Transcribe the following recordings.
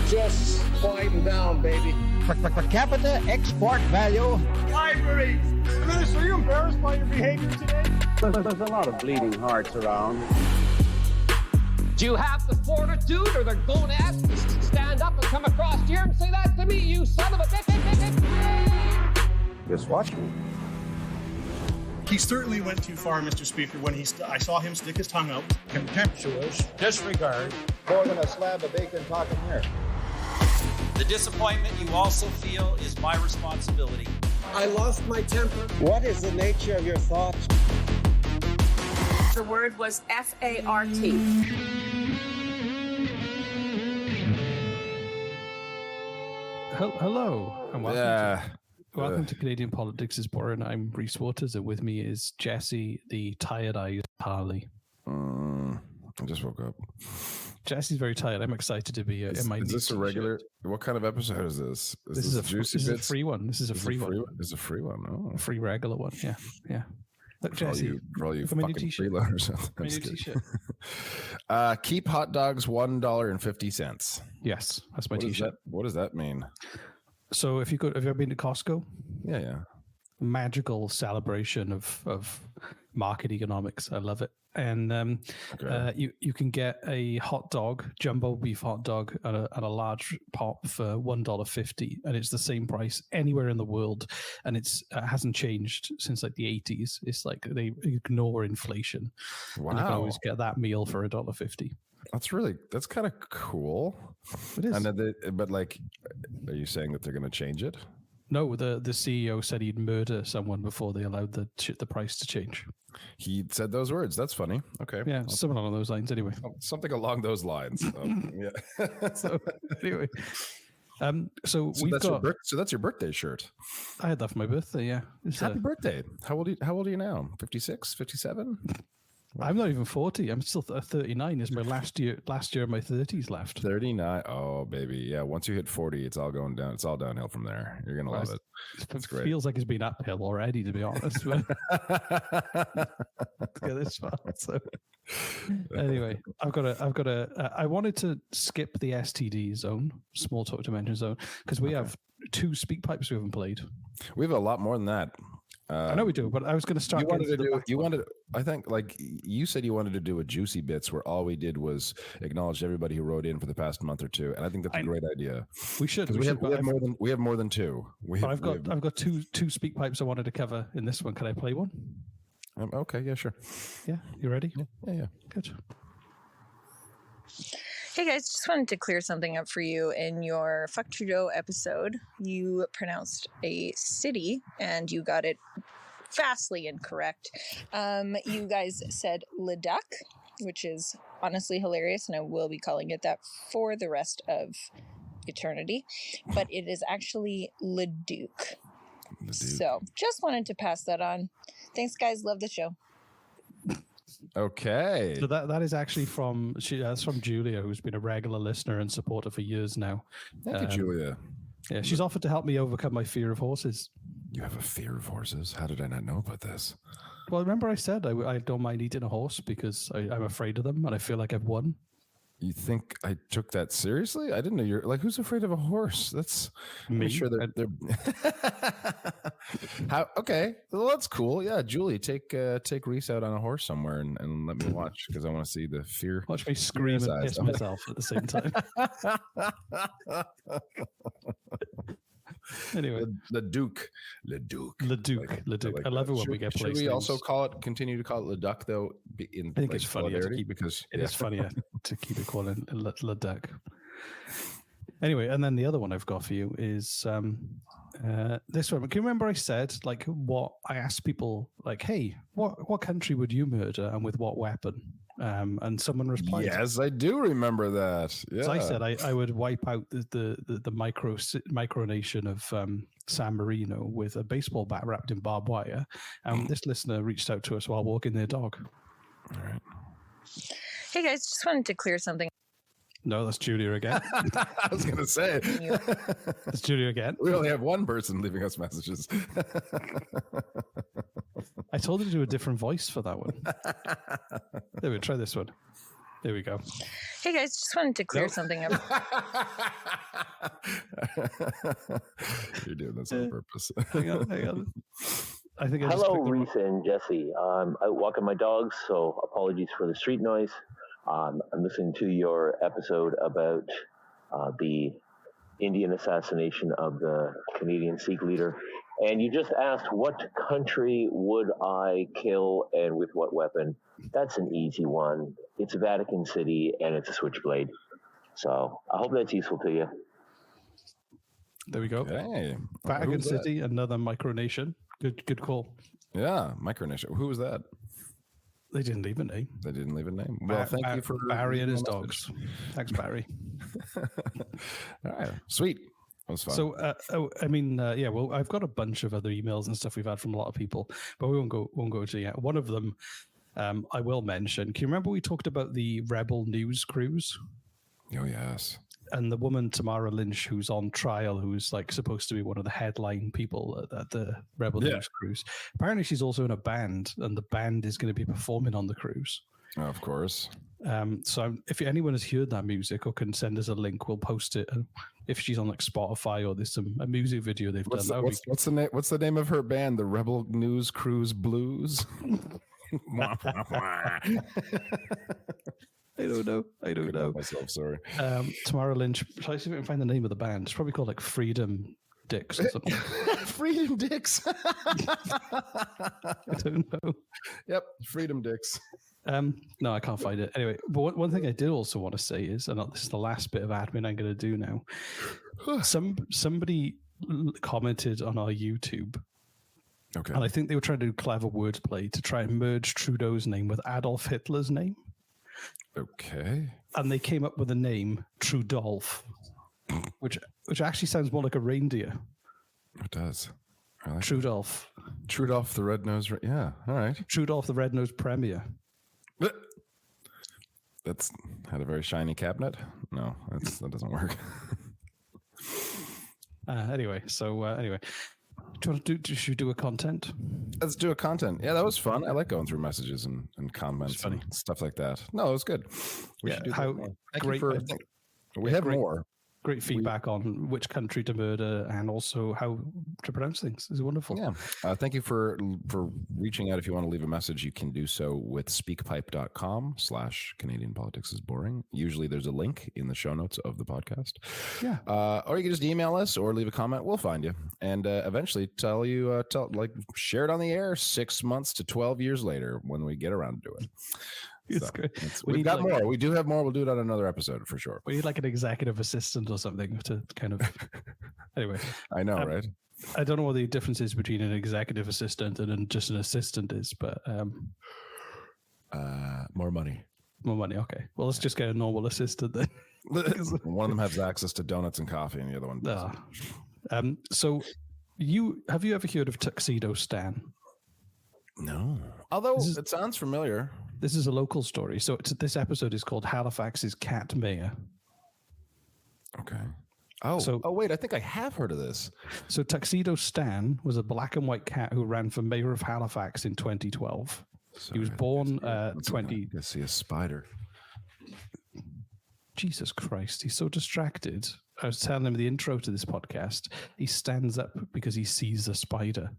Just quieten down, baby. Per capita export value. Library! Minister, are you embarrassed by your behavior today? There's a lot of bleeding hearts around. Do you have the fortitude or the gonads to stand up and come across here and say that to me, you son of a bitch? Just watch me. He certainly went too far, Mr. Speaker, when I saw him stick his tongue out. Contemptuous disregard. More than a slab of bacon talking here. The disappointment you also feel is my responsibility. I lost my temper. What is the nature of your thoughts? The word was F-A-R-T. Hello, and welcome to Canadian Politics is Boring. I'm Rhys Waters, and with me is Jesse, the tired-eyed Harley. I just woke up. Jesse's very tired. I'm excited to be in my. Is this a regular? What kind of episode is this? This is a free one. This is a free one. It's a free one. Oh, a free regular one. Yeah. Look, Jesse, for all you fucking freeloaders. Keep hot dogs $1.50. Yes, that's my T-shirt. What does that mean? So have you ever been to Costco? Yeah. Magical celebration of market economics. I love it. And you can get a hot dog, jumbo beef hot dog, at a large pot for $1.50, and it's the same price anywhere in the world, and it hasn't changed since like the 80s. It's like they ignore inflation. Wow! And you can always get that meal for $1.50. That's kind of cool. It is. But like, are you saying that they're going to change it? No, the CEO said he'd murder someone before they allowed the price to change. He said those words. That's funny. Okay. Yeah, something along those lines. Anyway, something along those lines. Yeah. So anyway, so that's your birthday shirt. I had that for my birthday. Yeah. Happy birthday! How old are you now? 56, 57? I'm not even 40. I'm still 39. Is my last year of my 30s left. 39. Oh, baby. Yeah. Once you hit 40, it's all going down. It's all downhill from there. You're going to love it. It's great. Feels like it's been uphill already, to be honest. Get this far. So anyway, I wanted to skip the STD zone, small talk dimension zone, because we have 2 speak pipes we haven't played. We have a lot more than that. I know we do, but I was going to start. I think, like you said, you wanted to do a juicy bits where all we did was acknowledge everybody who wrote in for the past month or two, and I think that's a great idea. We should. We have more than 2. I've got two speak pipes I wanted to cover in this one. Can I play one? Okay. Yeah. Sure. Yeah. You ready? Yeah. Good. Hey guys, just wanted to clear something up for you. In your Fuck Trudeau episode, you pronounced a city and you got it vastly incorrect. You guys said Leduc, which is honestly hilarious, and I will be calling it that for the rest of eternity. But it is actually Leduc. So just wanted to pass that on. Thanks, guys. Love the show. Okay. So that is actually that's from Julia, who's been a regular listener and supporter for years now. Thank you, Julia. Yeah, she's offered to help me overcome my fear of horses. You have a fear of horses? How did I not know about this? Well, remember I said I don't mind eating a horse because I'm afraid of them and I feel like I've won. You think I took that seriously? I didn't know you're like, who's afraid of a horse? That's me. Sure they're How? Okay, well, that's cool. Yeah, Julie, take Rhys out on a horse somewhere and let me watch because I want to see the fear. Watch me scream and piss myself at the same time. Anyway, Leduc. I love it when we get Should we also continue to call it Leduc though? I think it's funny because it is funnier to keep it called Leduc. Anyway, and then the other one I've got for you is this one. Can you remember I said like what I asked people like, hey, what country would you murder and with what weapon? And someone replied, yes, I do remember that. Yeah. So I said I would wipe out the micronation of San Marino with a baseball bat wrapped in barbed wire. This listener reached out to us while walking their dog. All right. Hey guys, just wanted to clear something. No, that's Julia again. I was going to say. That's Julia again. We only have one person leaving us messages. I told her to do a different voice for that one. There we try this one. There we go. Hey guys, just wanted to clear something up. You're doing this on purpose. Hang on. I think I Hello, Reese and Jesse. I'm out walking my dogs, so apologies for the street noise. I'm listening to your episode about the Indian assassination of the Canadian Sikh leader. And you just asked, what country would I kill and with what weapon? That's an easy one. It's Vatican City, and it's a switchblade. So I hope that's useful to you. There we go. Hey, Vatican City, another micronation. Good call. Yeah, micronation. Who was that? They didn't leave a name. They didn't leave a name. Well, thank you for Barry and his dogs. Thanks, Barry. All right, sweet. That was fun. So, well, I've got a bunch of other emails and stuff we've had from a lot of people, but we won't go to yet. One of them, I will mention. Can you remember we talked about the Rebel News cruise? Oh yes. And the woman Tamara Lynch, who's on trial, who's like supposed to be one of the headline people at the Rebel News cruise. Apparently, she's also in a band, and the band is going to be performing on the cruise. Oh, of course. So if anyone has heard that music or can send us a link, we'll post it. If she's on like Spotify or there's a music video they've done. What's the name? What's the name of her band? The Rebel News Cruise Blues. I don't know. Myself, sorry. Tamara Lynch. Shall I see if I can find the name of the band? It's probably called like Freedom Dicks or something. Freedom Dicks. I don't know. Yep, Freedom Dicks. No, I can't find it. Anyway, but one thing I did also want to say is, and this is the last bit of admin I'm going to do now. Somebody commented on our YouTube. Okay. And I think they were trying to do clever wordplay to try and merge Trudeau's name with Adolf Hitler's name. Okay. And they came up with the name Trudolf, which actually sounds more like a reindeer. It does. I like Trudolf. Trudolf the Red-Nosed... Yeah, all right. Trudolf the Red-Nosed Premier. That's had a very shiny cabinet. No, that doesn't work. Anyway. Do you want to should we do a content? Let's do a content. Yeah, that was fun. I like going through messages and comments and stuff like that. No, it was good. We should do that more. We have more. Great feedback on which country to murder and also how to pronounce things. It's wonderful. Yeah. Thank you for reaching out. If you want to leave a message, you can do so with speakpipe.com/Canadian Politics is Boring. Usually there's a link in the show notes of the podcast. Yeah. Or you can just email us or leave a comment. We'll find you. And eventually share it on the air 6 months to 12 years later when we get around to it. It's great. We've got more. We do have more. We'll do it on another episode for sure. We need like an executive assistant or something to kind of. Anyway, I know, right? I don't know what the difference is between an executive assistant and just an assistant is, but more money. More money. Okay. Well, let's just get a normal assistant then. One of them has access to donuts and coffee, and the other one doesn't. So, have you ever heard of Tuxedo Stan? No. Although it sounds familiar. This is a local story. So this episode is called Halifax's Cat Mayor. Okay. Oh, wait. I think I have heard of this. So Tuxedo Stan was a black and white cat who ran for mayor of Halifax in 2012. He was born I see a spider. Jesus Christ. He's so distracted. I was telling him the intro to this podcast. He stands up because he sees a spider.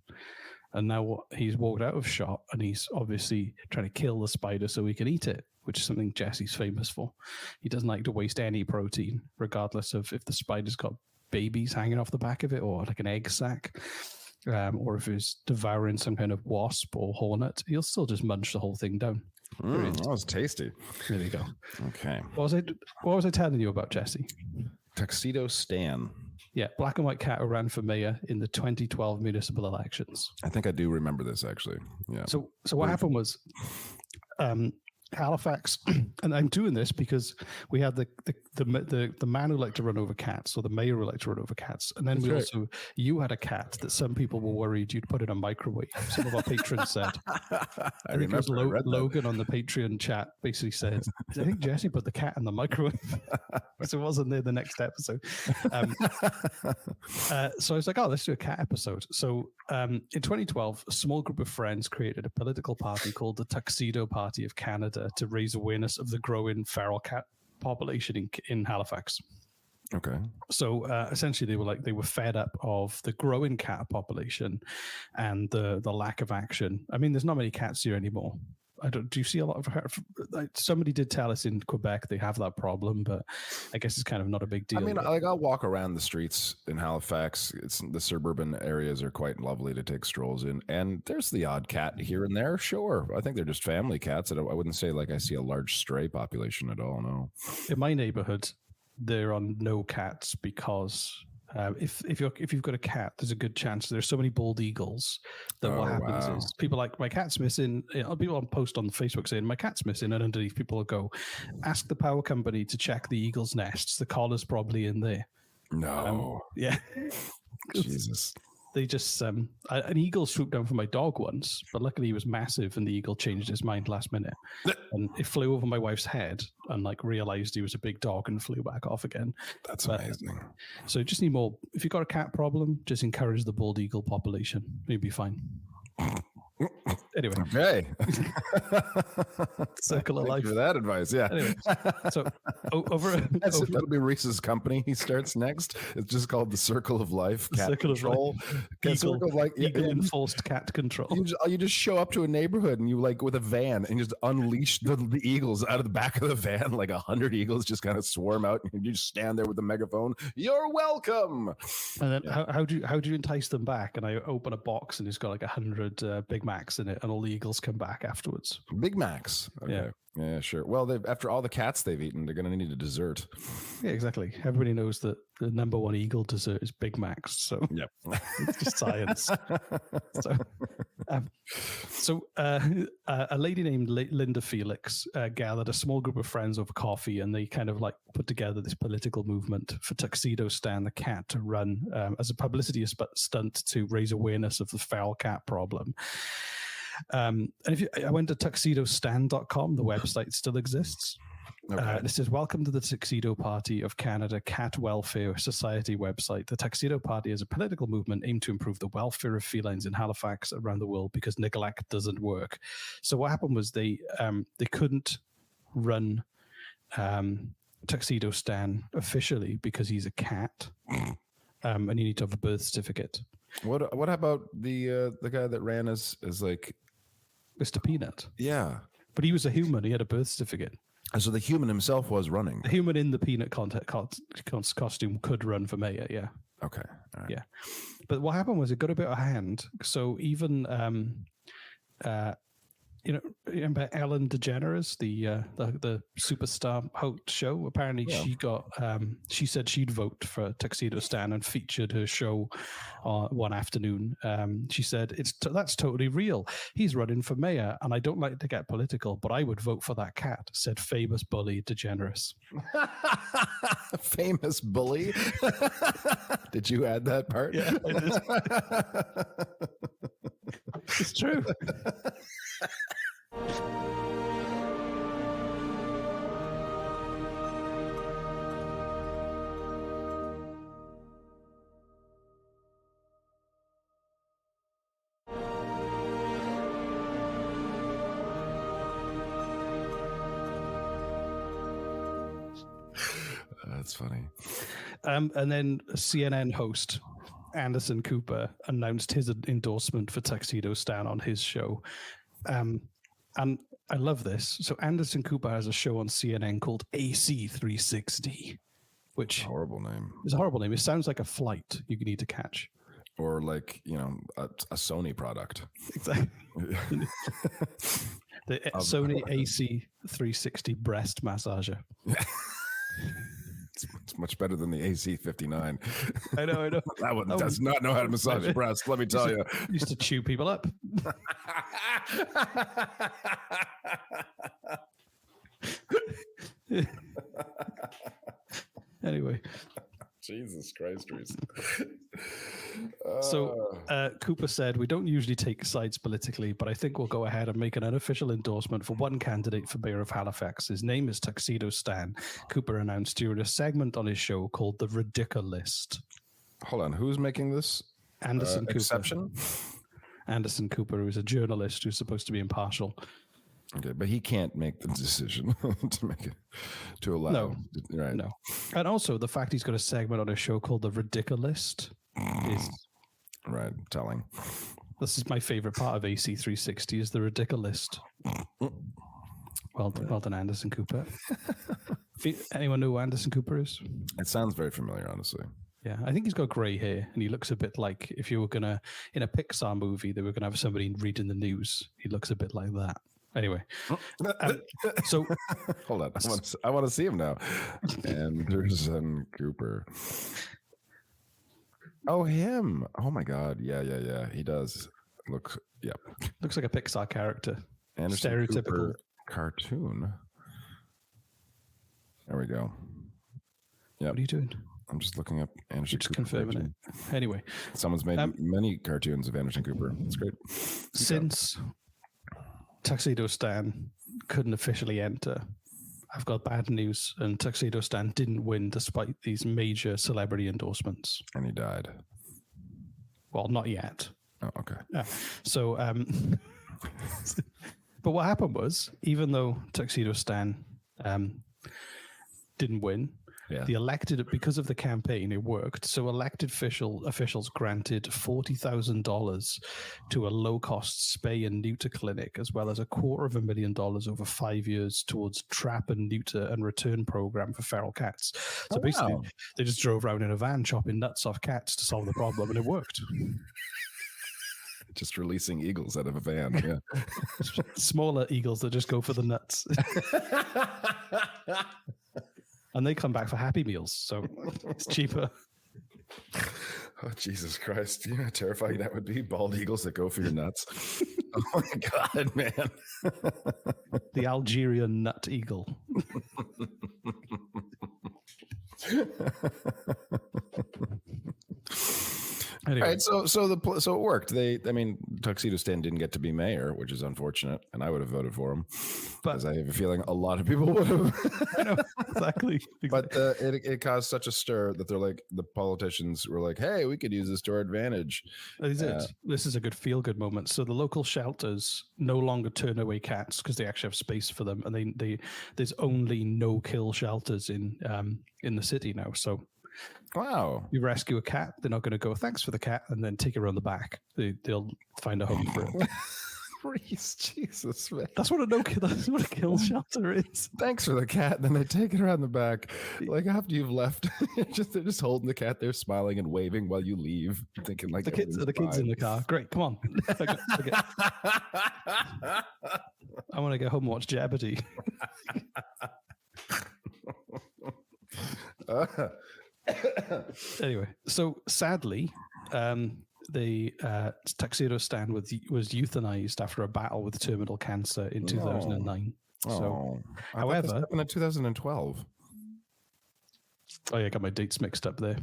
And now he's walked out of shot and he's obviously trying to kill the spider so he can eat it, which is something Jesse's famous for. He doesn't like to waste any protein, regardless of if the spider's got babies hanging off the back of it or like an egg sac, or if he's devouring some kind of wasp or hornet. He'll still just munch the whole thing down. That was tasty. There you go. Okay. What was I telling you about, Jesse? Tuxedo Stan. Yeah, black and white cat who ran for mayor in the 2012 municipal elections. I think I do remember this actually. Yeah. So what happened was Halifax, and I'm doing this because we had the man who liked to run over cats, or the mayor who liked to run over cats, and then you had a cat that some people were worried you'd put in a microwave. Some of our patrons said. I think it was Logan on the Patreon chat basically said, I think Jesse put the cat in the microwave, so it wasn't there the next episode. So I was like, let's do a cat episode. So in 2012, a small group of friends created a political party called the Tuxedo Party of Canada. Canada to raise awareness of the growing feral cat population in Halifax. Okay. So essentially, they were fed up of the growing cat population and the lack of action. I mean, there's not many cats here anymore. Do you see a lot of her? Like, somebody did tell us in Quebec they have that problem, but I guess it's kind of not a big deal. I mean, like, I'll walk around the streets in Halifax. The suburban areas are quite lovely to take strolls in, and there's the odd cat here and there. Sure, I think they're just family cats. I wouldn't say like I see a large stray population at all. No. In my neighborhood, there are no cats because if you've got a cat, there's a good chance there's so many bald eagles that what happens is people like, my cat's missing. People on post on Facebook saying my cat's missing, and underneath people will go, ask the power company to check the eagles' nests. The collar's probably in there. No. Yeah. Jesus. They just an eagle swooped down for my dog once, but luckily he was massive, and the eagle changed his mind last minute, and it flew over my wife's head and like realized he was a big dog and flew back off again. That's amazing. So just need more. If you've got a cat problem, just encourage the bald eagle population. You'll be fine. Anyway, okay. Circle of life. For that advice, yeah. Anyway, so that'll be Reese's company. He starts next. It's just called the Circle of Life. Cat Circle control. Eagle enforced cat control. You just show up to a neighborhood and you like with a van and you just unleash the eagles out of the back of the van. Like 100 eagles just kind of swarm out, and you just stand there with the megaphone. You're welcome. And then how do you entice them back? And I open a box and it's got like 100 Big Macs in it, and all the eagles come back afterwards. Big Macs. Okay. Yeah, sure. Well, after all the cats they've eaten, they're going to need a dessert. Yeah, exactly. Everybody knows that the number one eagle dessert is Big Macs. So yep. It's just science. So a lady named Linda Felix gathered a small group of friends over coffee, and they kind of like put together this political movement for Tuxedo Stan the cat to run as a publicity stunt to raise awareness of the feral cat problem. And I went to tuxedostan.com, the website still exists. Okay. This is welcome to the Tuxedo Party of Canada Cat Welfare Society website. The Tuxedo Party is a political movement aimed to improve the welfare of felines in Halifax around the world because neglect doesn't work. So what happened was they couldn't run Tuxedo Stan officially because he's a cat, and you need to have a birth certificate. What about the guy that ran as like Mr. Peanut? Yeah, but he was a human. He had a birth certificate. And so the human himself was running. The human in the peanut costume could run for mayor. Yeah. Okay. All right. Yeah. But what happened was it got a bit out of hand. So even remember Ellen DeGeneres, the superstar host show? Apparently, she said she'd vote for Tuxedo Stan and featured her show one afternoon. She said that's totally real. He's running for mayor, and I don't like to get political, but I would vote for that cat. Said famous bully DeGeneres. Famous bully. Did you add that part? Yeah, I did. It's true. That's funny. And then a CNN host, Anderson Cooper, announced his endorsement for Tuxedo Stan on his show. And I love this. So Anderson Cooper has a show on CNN called AC360, which horrible name. It's a horrible name. It sounds like a flight you need to catch. Or like, a Sony product. Exactly. The Sony AC360 breast massager. It's much better than the AC59. I know. That one does not know how to massage breasts, let me tell you. Used to chew people up. Anyway. Jesus Christ, Reese. So Cooper said, we don't usually take sides politically, but I think we'll go ahead and make an unofficial endorsement for one candidate for mayor of Halifax. His name is Tuxedo Stan. Cooper announced during a segment on his show called The Ridiculist. Hold on, who's making this Anderson Cooper. Exception? Anderson Cooper, who's a journalist who's supposed to be impartial. Okay, but he can't make the decision to allow. No, right? No, and also the fact he's got a segment on a show called The Ridiculist is right. Telling. This is my favorite part of AC 360 is The Ridiculist. Well done, Anderson Cooper. Anyone know who Anderson Cooper is? It sounds very familiar, honestly. Yeah, I think he's got grey hair, and he looks a bit like if you were gonna in a Pixar movie, they were gonna have somebody reading the news. He looks a bit like that. Anyway, so hold on, I want to see him now. Anderson Cooper. Oh, him! Oh my God! Yeah. He does look. Yeah, looks like a Pixar character. Anderson Stereotypical Cooper cartoon. There we go. Yeah. What are you doing? I'm just looking up Anderson You're just Cooper confirming cartoon. it. Anyway, someone's made many cartoons of Anderson Cooper. It's great. Since Tuxedo Stan couldn't officially enter, I've got bad news, and Tuxedo Stan didn't win despite these major celebrity endorsements. And he died. Well, not yet. Oh, okay. So, but what happened was, even though Tuxedo Stan didn't win, the elected, because of the campaign, it worked. So elected officials granted $40,000 to a low-cost spay and neuter clinic, as well as $250,000 over 5 years towards trap and neuter and return program for feral cats. So basically, they just drove around in a van chopping nuts off cats to solve the problem, and it worked. Just releasing eagles out of a van. Yeah. Smaller eagles that just go for the nuts. And they come back for Happy Meals, so it's cheaper. Oh, Jesus Christ. You know how terrifying that would be? Bald eagles that go for your nuts. Oh, my God, man. The Algerian nut eagle. Anyway. All right, so it worked. Tuxedo Stan didn't get to be mayor, which is unfortunate, and I would have voted for him. But I have a feeling a lot of people would have. I know, exactly. But it caused such a stir that the politicians were like, "Hey, we could use this to our advantage." This is a good feel-good moment. So the local shelters no longer turn away cats because they actually have space for them, and there's only no-kill shelters in the city now. So. Wow. You rescue a cat, they're not going to go, thanks for the cat, and then take it around the back. They'll find a home for it. Reese, Jesus, man. That's what a kill shelter is. Thanks for the cat. And then they take it around the back. Like after you've left, they're just holding the cat there, smiling and waving while you leave. Thinking like the kids in the car. Great, come on. I want to go home and watch Jeopardy. Anyway, so sadly, the Tuxedo Stan was euthanized after a battle with terminal cancer in 2009. So, however, this happened in 2012. Oh yeah, I got my dates mixed up there.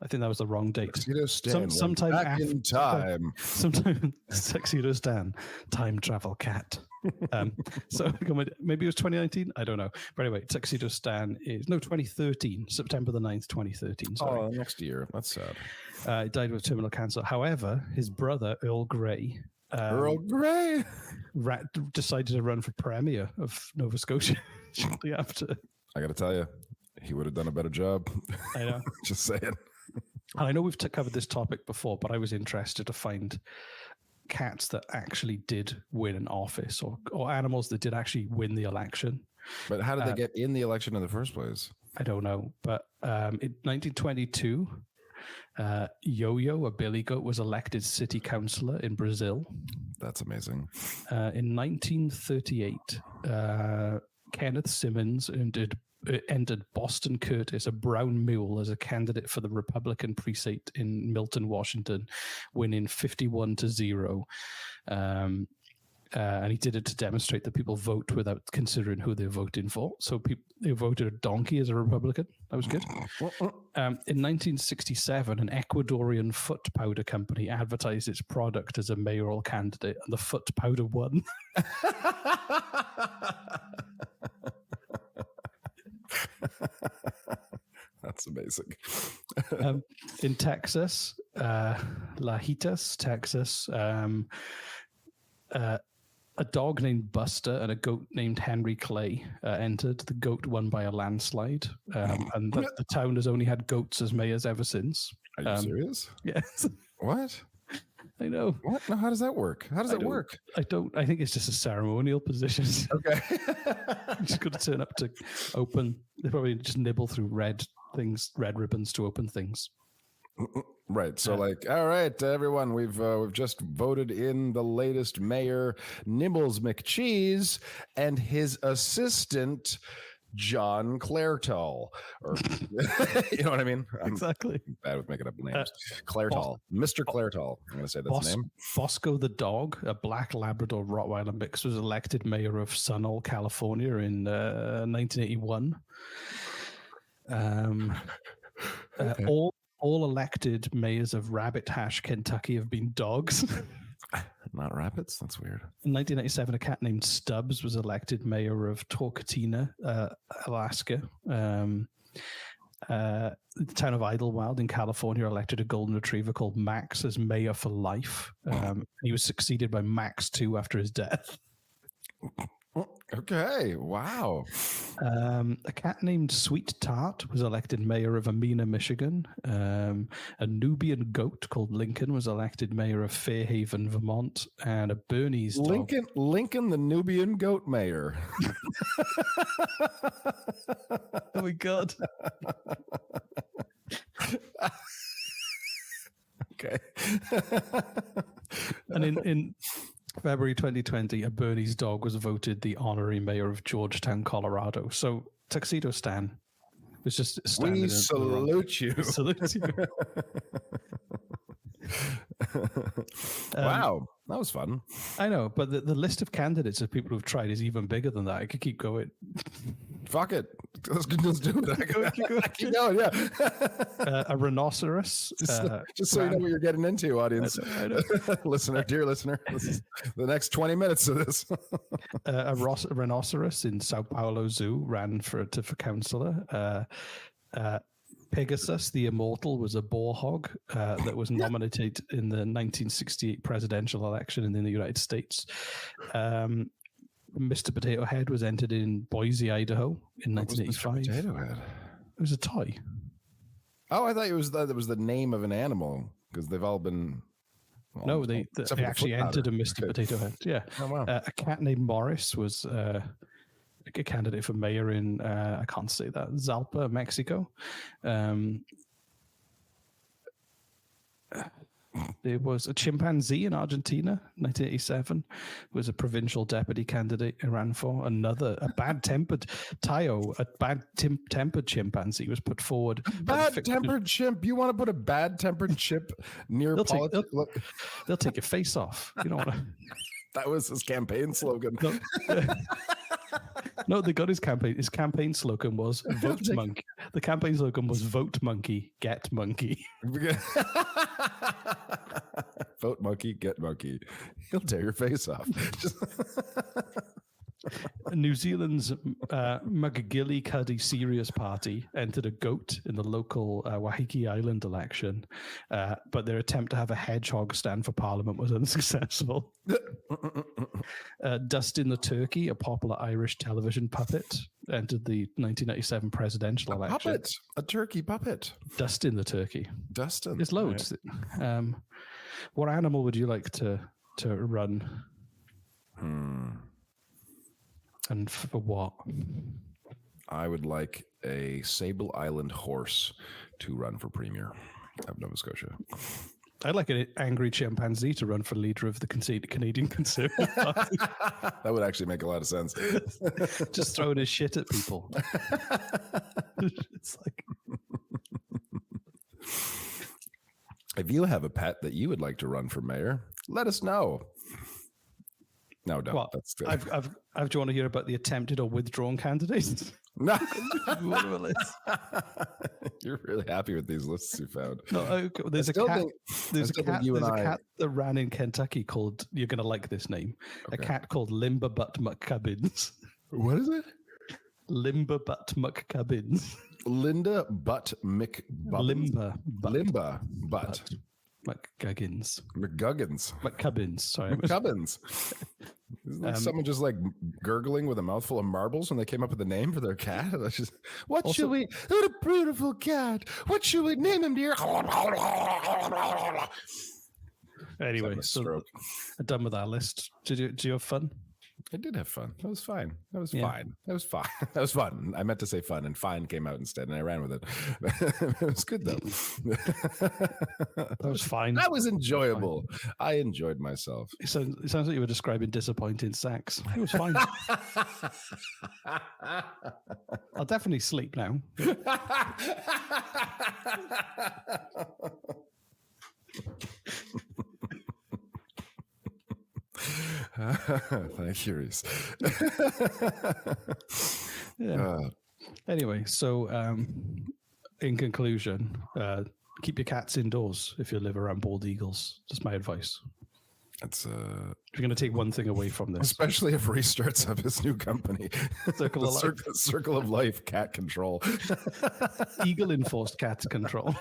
I think that was the wrong date. Tuxedo Stan sometime back in time. Sometime Tuxedo Stan, time travel cat. So maybe it was 2019. I don't know. But anyway, Tuxedo Stan is 2013, September the 9th, 2013. Sorry. Oh, next year. That's sad. He died with terminal cancer. However, his brother Earl Grey. Decided to run for premier of Nova Scotia shortly after. I got to tell you, he would have done a better job. I know. Just saying. And I know we've covered this topic before, but I was interested to find cats that actually did win an office or animals that did actually win the election. But how did they get in the election in the first place? I don't know. But in 1922, Yo-Yo, a billy goat, was elected city councillor in Brazil. That's amazing. In 1938, Kenneth Simmons entered Boston Curtis, a brown mule, as a candidate for the Republican precinct in Milton, Washington, winning 51-0. And he did it to demonstrate that people vote without considering who they're voting for. So they voted a donkey as a Republican. That was good. In 1967, an Ecuadorian foot powder company advertised its product as a mayoral candidate, and the foot powder won. That's amazing. In Texas, Lajitas, Texas, A dog named Buster and a goat named Henry Clay entered. The goat won by a landslide, and the town has only had goats as mayors ever since. Are you serious? Yes. What? I know. What? No, how does that work? How does that work? I don't. I think it's just a ceremonial position. Okay. Just got to turn up to open. They probably just nibble through red ribbons to open things. Right. So, all right, everyone, we've just voted in the latest mayor, Nibbles McCheese, and his assistant, John Clairtall. Or, you know what I mean? Exactly. I'm bad with making up names. Clairtall. Mr. Clairtall. I'm going to say that's his name. Bosco the dog, a black Labrador Rottweiler mix, was elected mayor of Sunol, California in 1981. Okay. All elected mayors of Rabbit Hash, Kentucky have been dogs. Not rabbits? That's weird. In 1997, a cat named Stubbs was elected mayor of Talkeetna, Alaska. The town of Idlewild in California elected a golden retriever called Max as mayor for life. He was succeeded by Max 2 after his death. Okay, wow. A cat named Sweet Tart was elected mayor of Amina, Michigan. A Nubian goat called Lincoln was elected mayor of Fairhaven, Vermont. And a Bernese dog. Lincoln, the Nubian goat mayor. Oh my God. Okay. And in February 2020, a Bernese dog was voted the honorary mayor of Georgetown, Colorado. So Tuxedo Stan was just standing. We salute you. Salute you. Wow, that was fun. I know, but the list of candidates of people who've tried is even bigger than that. I could keep going. Fuck it. Let's do it. Keep going, yeah. A rhinoceros. Just so you know what you're getting into, audience. I know. Dear listener, this is the next 20 minutes of this. A rhinoceros in Sao Paulo Zoo ran for councillor. Pegasus, the Immortal, was a boar hog that was nominated in the 1968 presidential election in the United States. Mr. Potato Head was entered in Boise, Idaho in 1985. Mr. Potato Head? It was a toy. Oh, I thought it was the name of an animal because they've all been. Well, no, they actually entered a Mr. Potato Head. Yeah. Oh, wow. A cat named Morris was a candidate for mayor in, I can't say that, Zalpa, Mexico. There was a chimpanzee in Argentina, 1987, was a provincial deputy candidate he ran for. A bad-tempered bad-tempered chimpanzee was put forward. Bad-tempered chimp? You want to put a bad-tempered chimp near politics? They'll take your face off. You don't want to. That was his campaign slogan. No, they got his campaign. His campaign slogan was "Vote Monkey." The campaign slogan was "Vote Monkey, Get Monkey." Vote monkey, get monkey. He'll tear your face off. New Zealand's Magagili Serious Party entered a goat in the local Waiheke Island election, but their attempt to have a hedgehog stand for parliament was unsuccessful. Dustin the Turkey, a popular Irish television puppet, entered the 1997 presidential election. Puppet? A turkey puppet? Dustin the Turkey. Dustin? There's loads. Right. What animal would you like to run? And for what? I would like a Sable Island horse to run for premier of Nova Scotia. I'd like an angry chimpanzee to run for leader of the Canadian Conservative Party. That would actually make a lot of sense. Just throwing his shit at people. It's like... If you have a pet that you would like to run for mayor, let us know. No, don't. Well, that's good. Do you want to hear about the attempted or withdrawn candidates? No. You're really happy with these lists you found. No, there's a cat that ran in Kentucky called, you're going to like this name, a cat called Limber Butt McCubbins. What is it? Limber Butt McCubbins. Linda Butt Limber Butt. McGuggins. McGuggins. McCubbins. Sorry. McCubbins. Isn't like someone just like gurgling with a mouthful of marbles when they came up with a name for their cat? That's just, what should we? What a beautiful cat. What should we name him, dear? Anyway, so I'm done with our list. Did you have fun? I did have fun. That was fine. That was fine. That was fine. That was fun. I meant to say fun, and fine came out instead, and I ran with it. It was good though. That was fine. That was enjoyable. I enjoyed myself. It sounds like you were describing disappointing sex. It was fine. I'll definitely sleep now. Thank you, Reese. Anyway, so in conclusion, keep your cats indoors if you live around bald eagles. Just my advice. That's if you're going to take one thing away from this, especially if Reese starts up his new company, Circle of Life Cat Control, Eagle Enforced Cat Control.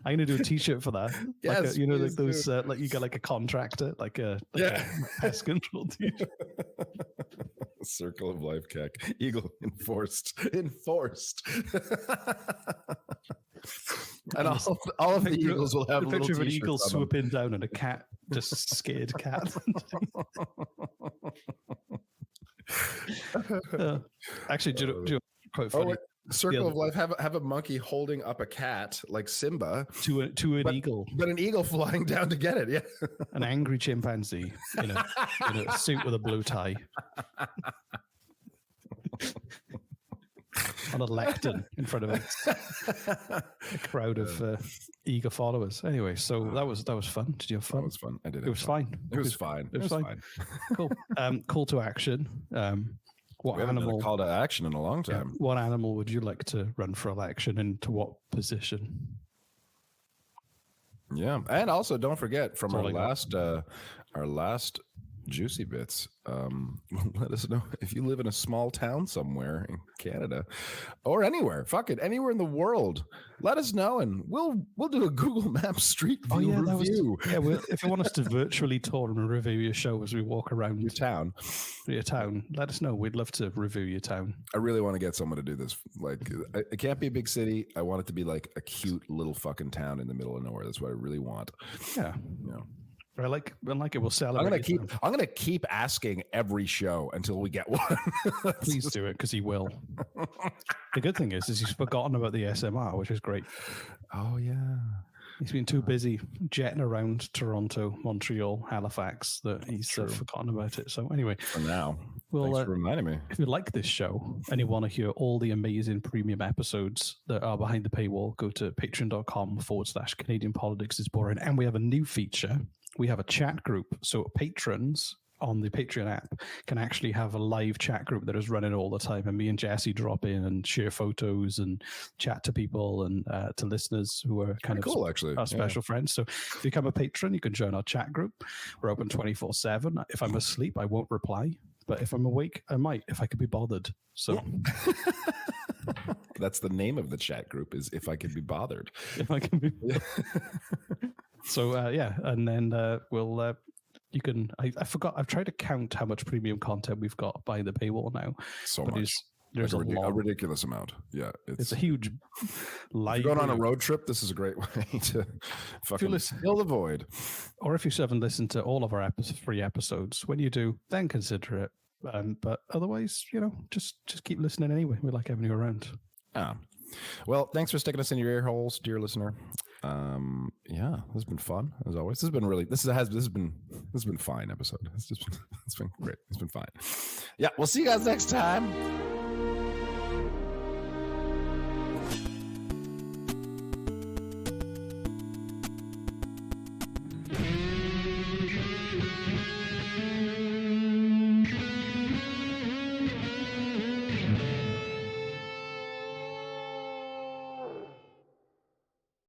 I'm gonna do a T-shirt for that. Yes, like like those, like you get like a contractor, like a pest control T-shirt. Circle of Life Cat Eagle Enforced, and all of the eagles will have a picture of an eagle on swooping down and a cat, just scared cat. Actually, do you quite funny? Circle of Life have a monkey holding up a cat like Simba to an eagle, but an eagle flying down to get it. Yeah, an angry chimpanzee in a suit with a blue tie on a lectern in front of a crowd of eager followers. Anyway, so that was fun. Did you have fun? That was fun. I did. It was fine. It was fine. It was fine. Cool. Call to action. What animal? Call to action in a long time. What animal would you like to run for election, and to what position? Yeah, and also don't forget from our last juicy bits. Let us know if you live in a small town somewhere in Canada or anywhere. Fuck it, anywhere in the world. Let us know, and we'll do a Google Maps street view review. If you want us to virtually tour and review your show as we walk around your town, let us know. We'd love to review your town. I really want to get someone to do this. Like, it can't be a big city. I want it to be like a cute little fucking town in the middle of nowhere. That's what I really want. Yeah. I like it. We'll celebrate. I'm gonna keep asking every show until we get one. Please do it, because he will. The good thing is he's forgotten about the SMR, which is great. Oh yeah, he's been too busy jetting around Toronto, Montreal, Halifax that he's forgotten about it. So anyway, for now, thanks for reminding me. If you like this show and you want to hear all the amazing premium episodes that are behind the paywall, go to patreon.com/Canadian Politics is Boring, and we have a new feature. We have a chat group, so patrons on the Patreon app can actually have a live chat group that is running all the time, and me and Jesse drop in and share photos and chat to people and to listeners who are kind of cool, actually, our special friends. So if you become a patron, you can join our chat group. We're open 24/7. If I'm asleep, I won't reply, but if I'm awake, I might, if I could be bothered. So that's the name of the chat group, is If I Could Be Bothered. If I can be So and then we'll you can I forgot, I've tried to count how much premium content we've got behind the paywall now. So much. There's like a ridiculous amount. Yeah, it's a huge live. If you're going on a road trip, this is a great way to fucking fill the void. Or if you haven't listened to all of our free episodes, when you do, then consider it. But otherwise, just keep listening anyway. We like having you around. Well, thanks for sticking us in your ear holes, dear listener. This has been fun as always. This has been really this has been fine episode. It's been great. It's been fine. Yeah, we'll see you guys next time.